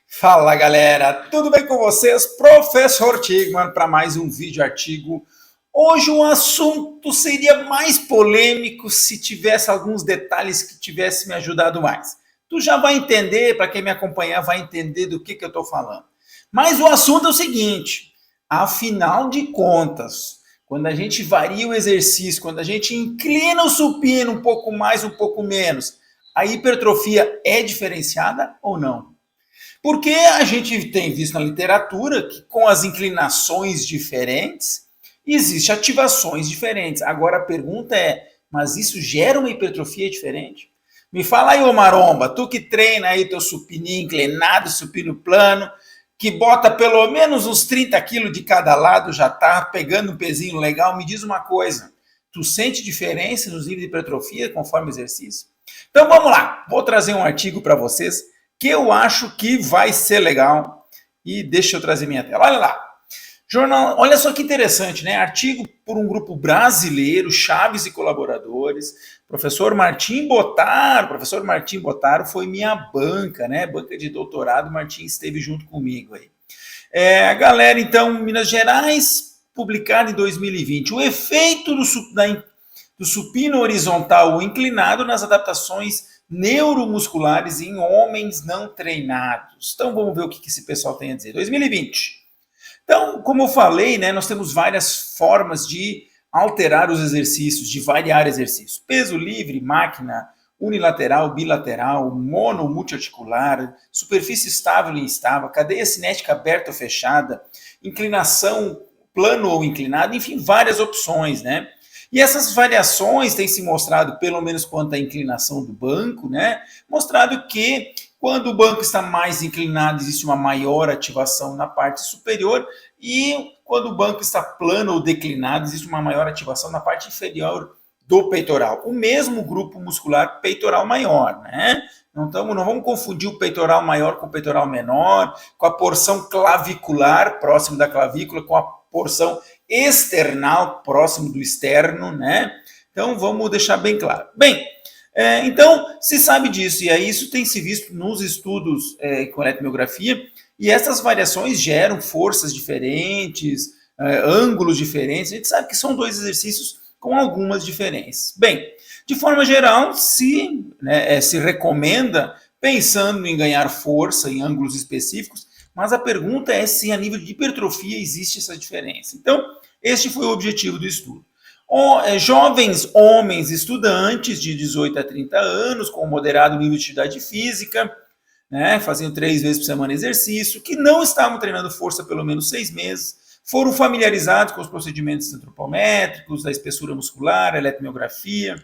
Fala galera, tudo bem com vocês? Professor Tigman para mais um vídeo artigo. Hoje o assunto seria mais polêmico se tivesse alguns detalhes que tivesse me ajudado mais. Tu já vai entender, para quem me acompanhar vai entender do que eu estou falando. Mas o assunto é o seguinte, afinal de contas, quando a gente varia o exercício, quando a gente inclina o supino um pouco mais, um pouco menos, a hipertrofia é diferenciada ou não? Porque a gente tem visto na literatura que com as inclinações diferentes, existem ativações diferentes. Agora a pergunta é, mas isso gera uma hipertrofia diferente? Me fala aí, ô maromba, tu que treina aí teu supininho inclinado, supino plano, que bota pelo menos uns 30 quilos de cada lado, já tá pegando um pezinho legal, me diz uma coisa, tu sente diferença nos níveis de hipertrofia conforme o exercício? Então vamos lá, vou trazer um artigo para vocês que eu acho que vai ser legal. E deixa eu trazer minha tela. Olha lá. Jornal, olha só que interessante, né? Artigo por um grupo brasileiro, Chaves e colaboradores. Professor Martim Botaro foi minha banca, né? Banca de doutorado, Martim esteve junto comigo aí. A galera, então, Minas Gerais, publicado em 2020. O efeito do supino horizontal ou inclinado nas adaptações neuromusculares em homens não treinados. Então vamos ver o que esse pessoal tem a dizer. 2020. Então, como eu falei, né, nós temos várias formas de alterar os exercícios, de variar exercícios. Peso livre, máquina, unilateral, bilateral, mono, multiarticular, superfície estável e instável, cadeia cinética aberta ou fechada, inclinação plano ou inclinado, enfim, várias opções, né? E essas variações têm se mostrado, pelo menos quanto à inclinação do banco, né? Mostrado que quando o banco está mais inclinado, existe uma maior ativação na parte superior e quando o banco está plano ou declinado, existe uma maior ativação na parte inferior do peitoral. O mesmo grupo muscular peitoral maior, né? Não vamos confundir o peitoral maior com o peitoral menor, com a porção clavicular próximo da clavícula, com a porção external próximo do externo, né? Então vamos deixar bem claro. Bem, então se sabe disso, e aí isso tem se visto nos estudos com eletromiografia, e essas variações geram forças diferentes, ângulos diferentes. A gente sabe que são dois exercícios com algumas diferenças. Bem, de forma geral, se recomenda, pensando em ganhar força em ângulos específicos, mas a pergunta é se a nível de hipertrofia existe essa diferença. Então, este foi o objetivo do estudo. Jovens homens estudantes de 18 a 30 anos, com moderado nível de atividade física, né, fazendo 3 vezes por semana exercício, que não estavam treinando força pelo menos 6 meses, foram familiarizados com os procedimentos antropométricos, da espessura muscular, eletromiografia,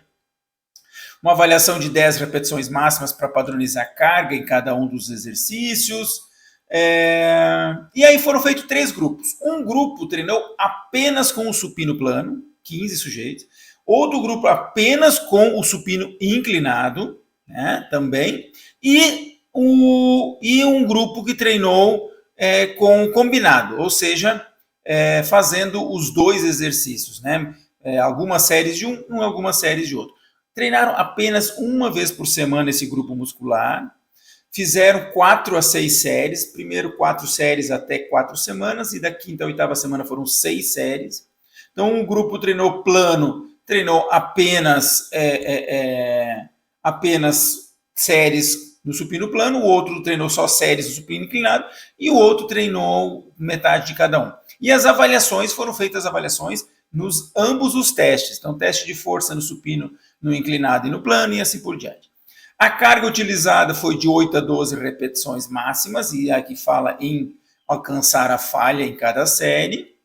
uma avaliação de 10 repetições máximas para padronizar a carga em cada um dos exercícios. E aí foram feitos 3 grupos. Um grupo treinou apenas com o supino plano, 15 sujeitos. Outro grupo apenas com o supino inclinado, né, também. E um grupo que treinou com combinado, ou seja, fazendo os 2 exercícios, né? Algumas séries de um, algumas séries de outro. Treinaram apenas uma vez por semana esse grupo muscular, fizeram 4 a 6 séries, primeiro 4 séries até 4 semanas, e da quinta a oitava semana foram 6 séries. Então, um grupo treinou plano, treinou apenas séries no supino plano, o outro treinou só séries no supino inclinado, e o outro treinou metade de cada um. E as avaliações foram feitas nos ambos os testes. Então, teste de força no supino, no inclinado e no plano, e assim por diante. A carga utilizada foi de 8 a 12 repetições máximas, e aqui fala em alcançar a falha em cada série.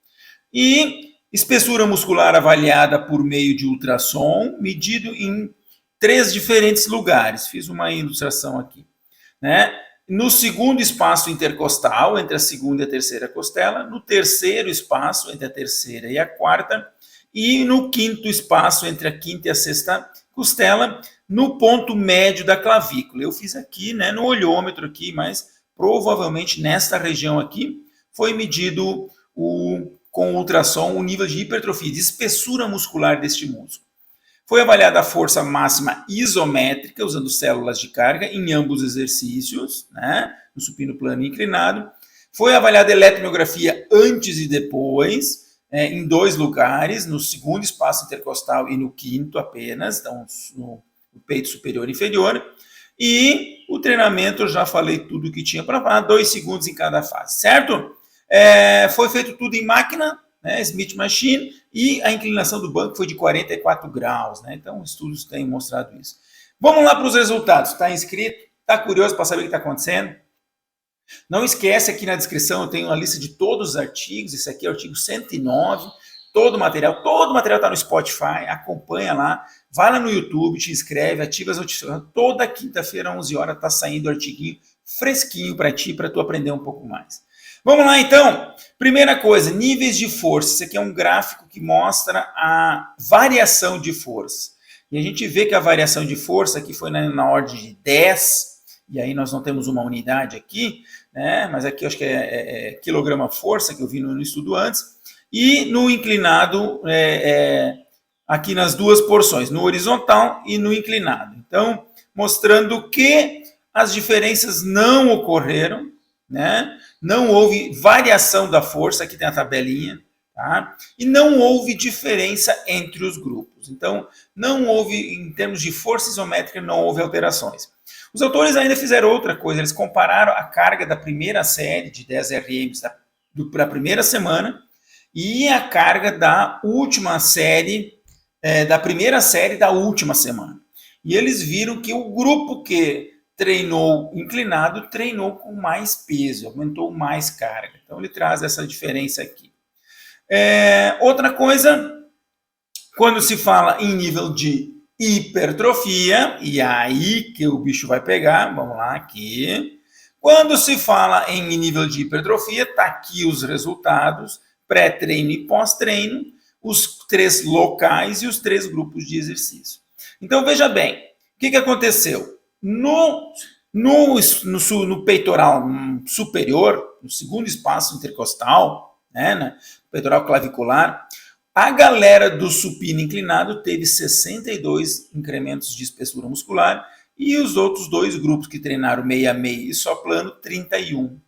E espessura muscular avaliada por meio de ultrassom, medido em 3 diferentes lugares. Fiz uma ilustração aqui, né? No segundo espaço intercostal, entre a segunda e a terceira costela, no terceiro espaço, entre a terceira e a quarta, e no quinto espaço, entre a quinta e a sexta costela, no ponto médio da clavícula. Eu fiz aqui, né, no olhômetro aqui, mas provavelmente nesta região aqui foi medido com ultrassom o nível de hipertrofia, de espessura muscular deste músculo. Foi avaliada a força máxima isométrica, usando células de carga, em ambos os exercícios, né, no supino plano e inclinado. Foi avaliada a eletromiografia antes e depois, em 2 lugares, no segundo espaço intercostal e no quinto apenas, então no peito superior e inferior. E o treinamento, eu já falei tudo que tinha para falar, 2 segundos em cada fase, certo? Foi feito tudo em máquina, né, Smith Machine, e a inclinação do banco foi de 44 graus, né? Então, estudos têm mostrado isso. Vamos lá para os resultados. Está inscrito? Está curioso para saber o que está acontecendo? Não esquece, aqui na descrição eu tenho uma lista de todos os artigos. Esse aqui é o artigo 109, todo o material está no Spotify, acompanha lá, vai lá no YouTube, te inscreve, ativa as notificações. Toda quinta-feira, às 11 horas, está saindo o artiguinho fresquinho para ti, para tu aprender um pouco mais. Vamos lá, então. Primeira coisa, níveis de força. Esse aqui é um gráfico que mostra a variação de força. E a gente vê que a variação de força aqui foi na ordem de 10, e aí nós não temos uma unidade aqui, né? Mas aqui eu acho que é quilograma-força, que eu vi no estudo antes. E no inclinado, aqui nas duas porções, no horizontal e no inclinado. Então, mostrando que as diferenças não ocorreram, né? Não houve variação da força, aqui tem a tabelinha, tá? E não houve diferença entre os grupos. Então, não houve, em termos de força isométrica, não houve alterações. Os autores ainda fizeram outra coisa, eles compararam a carga da primeira série de 10 RMs para a primeira semana e a carga da última série, da primeira série da última semana. E eles viram que o grupo que treinou inclinado, treinou com mais peso, aumentou mais carga. Então, ele traz essa diferença aqui. Outra coisa, quando se fala em nível de hipertrofia, e aí que o bicho vai pegar, vamos lá aqui. Quando se fala em nível de hipertrofia, está aqui os resultados, pré-treino e pós-treino, os 3 locais e os 3 grupos de exercício. Então, veja bem, o que aconteceu? No peitoral superior, no segundo espaço intercostal, né, peitoral clavicular, a galera do supino inclinado teve 62 incrementos de espessura muscular e os outros 2 grupos que treinaram meia e só plano, 31.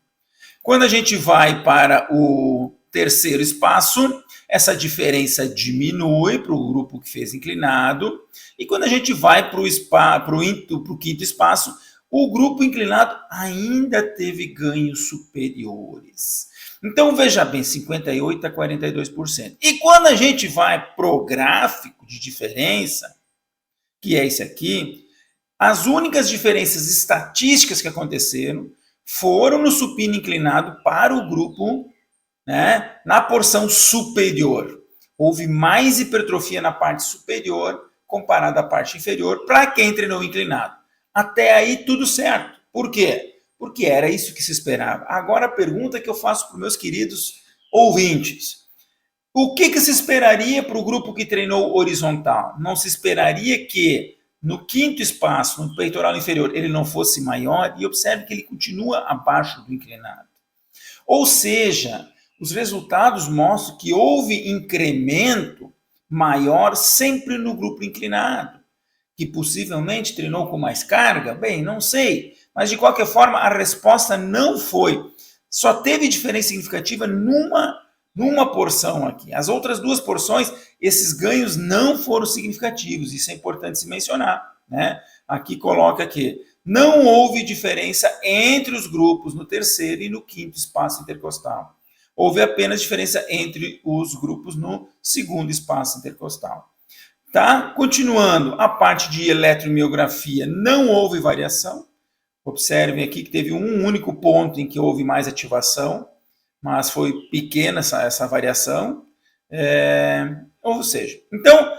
Quando a gente vai para o terceiro espaço, essa diferença diminui para o grupo que fez inclinado. E quando a gente vai para o quinto espaço, o grupo inclinado ainda teve ganhos superiores. Então, veja bem, 58% a 42%. E quando a gente vai para o gráfico de diferença, que é esse aqui, as únicas diferenças estatísticas que aconteceram foram no supino inclinado para o grupo, né, na porção superior. Houve mais hipertrofia na parte superior comparada à parte inferior para quem treinou inclinado. Até aí tudo certo. Por quê? Porque era isso que se esperava. Agora a pergunta que eu faço para os meus queridos ouvintes. O que se esperaria para o grupo que treinou horizontal? Não se esperaria que no quinto espaço, no peitoral inferior, ele não fosse maior? E observe que ele continua abaixo do inclinado. Ou seja, os resultados mostram que houve incremento maior sempre no grupo inclinado, que possivelmente treinou com mais carga? Bem, não sei. Mas, de qualquer forma, a resposta não foi. Só teve diferença significativa numa porção aqui. As outras 2 porções, esses ganhos não foram significativos. Isso é importante se mencionar, né? Aqui coloca que não houve diferença entre os grupos no terceiro e no quinto espaço intercostal. Houve apenas diferença entre os grupos no segundo espaço intercostal. Tá? Continuando, a parte de eletromiografia não houve variação. Observem aqui que teve um único ponto em que houve mais ativação, mas foi pequena essa variação. Ou seja, então,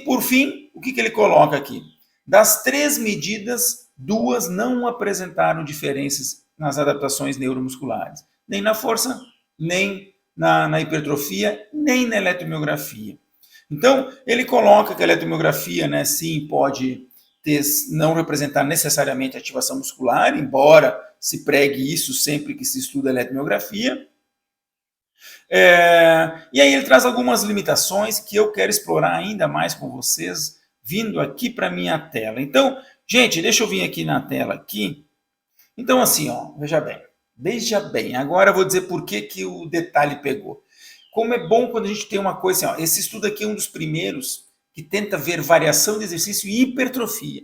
por fim, o que ele coloca aqui? Das 3 medidas, 2 não apresentaram diferenças nas adaptações neuromusculares, nem na força, nem na hipertrofia, nem na eletromiografia. Então, ele coloca que a eletromiografia, né, sim, pode não representar necessariamente ativação muscular, embora se pregue isso sempre que se estuda a eletromiografia. E aí ele traz algumas limitações que eu quero explorar ainda mais com vocês, vindo aqui para minha tela. Então, gente, deixa eu vir aqui na tela aqui. Então, assim, ó, veja bem, agora eu vou dizer por que o detalhe pegou. Como é bom quando a gente tem uma coisa assim, ó, esse estudo aqui é um dos primeiros que tenta ver variação de exercício e hipertrofia.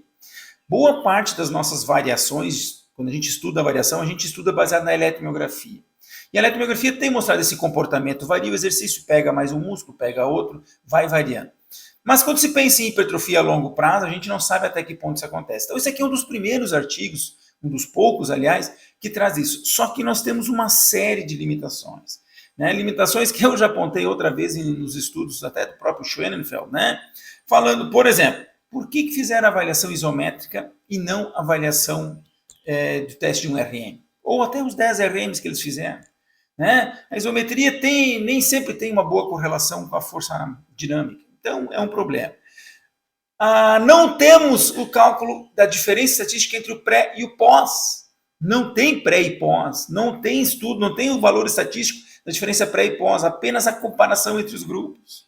Boa parte das nossas variações, quando a gente estuda a variação, a gente estuda baseado na eletromiografia. E a eletromiografia tem mostrado esse comportamento, varia o exercício, pega mais um músculo, pega outro, vai variando. Mas quando se pensa em hipertrofia a longo prazo, a gente não sabe até que ponto isso acontece. Então esse aqui é um dos primeiros artigos, um dos poucos, aliás, que traz isso. Só que nós temos uma série de limitações. Né? Limitações que eu já apontei outra vez nos estudos até do próprio Schoenfeld, né? Falando, por exemplo, por que fizeram a avaliação isométrica e não a avaliação do teste de um RM? Ou até os 10 RMs que eles fizeram. Né? A isometria nem sempre tem uma boa correlação com a força dinâmica. Então, é um problema. Não temos o cálculo da diferença estatística entre o pré e o pós. Não tem pré e pós, não tem estudo, não tem o valor estatístico da diferença pré e pós, apenas a comparação entre os grupos.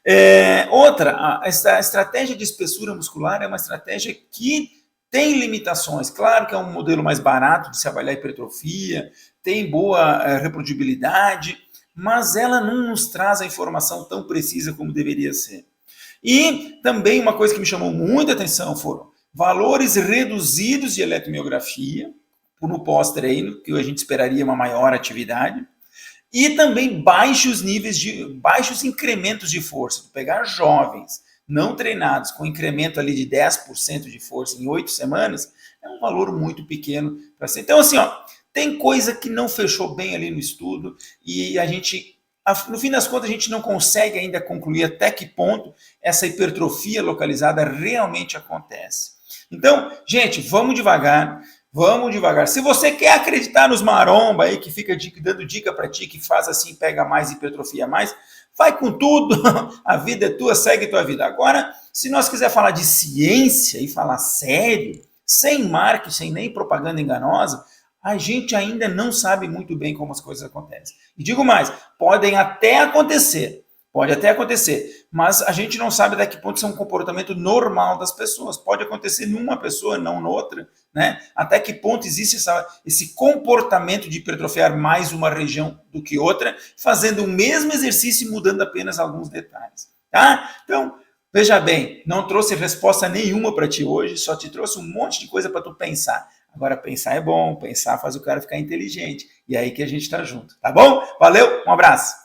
A estratégia de espessura muscular é uma estratégia que tem limitações. Claro que é um modelo mais barato de se avaliar hipertrofia, tem boa reprodutibilidade, mas ela não nos traz a informação tão precisa como deveria ser. E também uma coisa que me chamou muita atenção foram valores reduzidos de eletromiografia no pós-treino, que a gente esperaria uma maior atividade, e também baixos incrementos de força. Pegar jovens não treinados com incremento ali de 10% de força em 8 semanas, é um valor muito pequeno para ser. Então, assim, ó, tem coisa que não fechou bem ali no estudo e a gente, no fim das contas, a gente não consegue ainda concluir até que ponto essa hipertrofia localizada realmente acontece. Então, gente, vamos devagar. Vamos devagar. Se você quer acreditar nos maromba aí, que fica dando dica para ti, que faz assim, pega mais, hipertrofia mais, vai com tudo, a vida é tua, segue tua vida. Agora, se nós quiser falar de ciência e falar sério, sem marketing, sem nem propaganda enganosa, a gente ainda não sabe muito bem como as coisas acontecem. E digo mais, pode até acontecer, mas a gente não sabe até que ponto isso é um comportamento normal das pessoas. Pode acontecer numa pessoa, não noutra, né? Até que ponto existe esse comportamento de hipertrofiar mais uma região do que outra, fazendo o mesmo exercício e mudando apenas alguns detalhes. Tá? Então, veja bem, não trouxe resposta nenhuma para ti hoje, só te trouxe um monte de coisa para tu pensar. Agora, pensar é bom, pensar faz o cara ficar inteligente. E é aí que a gente está junto, tá bom? Valeu, um abraço!